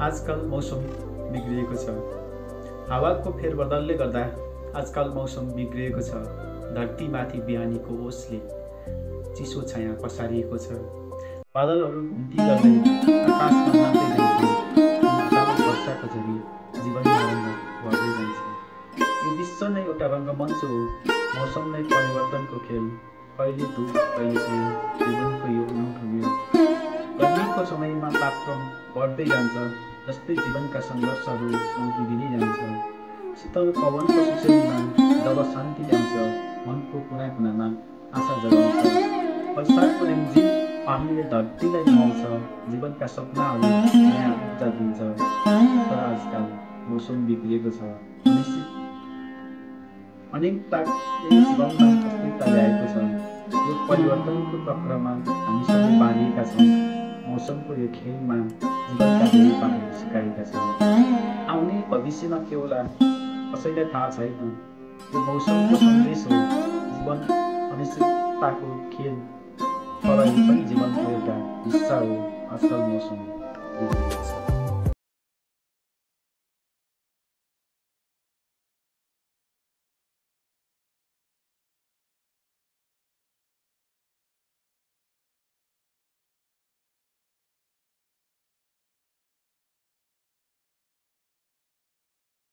आजकल मौसम बिग्रिएको छ। हावाको फेरबदलले गर्दा आजकल मौसम बिग्रिएको छ। धरतीमाथि बिहानीको ओसले चिसो छाया पसारिएको छ। बादलहरू घुम्ती गर्दै आकाशमा नाच्दै जान्छन्। वर्षाको झरी जीवनमा रङ्ग भर्दै जान्छ। यो विश्व नै एउटा रङ्गमञ्च हो। मौसम नै परिवर्तनको खेल। कहिले धुप कहिले छाया, जीवनको यो अनौठो मेल। गर्मीको समयमा तापक्रम बढ्दै जान्छ, जस्तै जीवनका सङ्घर्षहरू नौकिँदै जान्छ। शीतल पवनको सुसेलीमा जब शान्ति ल्याउँछ, मनको कुना कुनामा आशा जगाउँछ। वर्षाको रिमझिम पानीले धरतीलाई नुहाउँछ, जीवनका सपनाहरू नयाँ ऊर्जा दिन्छ। तर आजकल मौसम बिग्रिएको छ। अनेकताले जीवनमा अस्थिरता ल्याएको छ। यो परिवर्तनको चक्रमा हामी सबै बाँधिएका छौँ। मौसमको यो खेलमा जीवनका धेरै पाठहरू सिकाएका छन्। आउने भविष्यमा के होला कसैलाई थाहा छैन। यो मौसमको सन्देश हो, जीवन अनिश्चितताको खेल, तर यो पनि जीवनको एउटा हिस्सा हो। आजकल मौसम बिग्रिएको छ।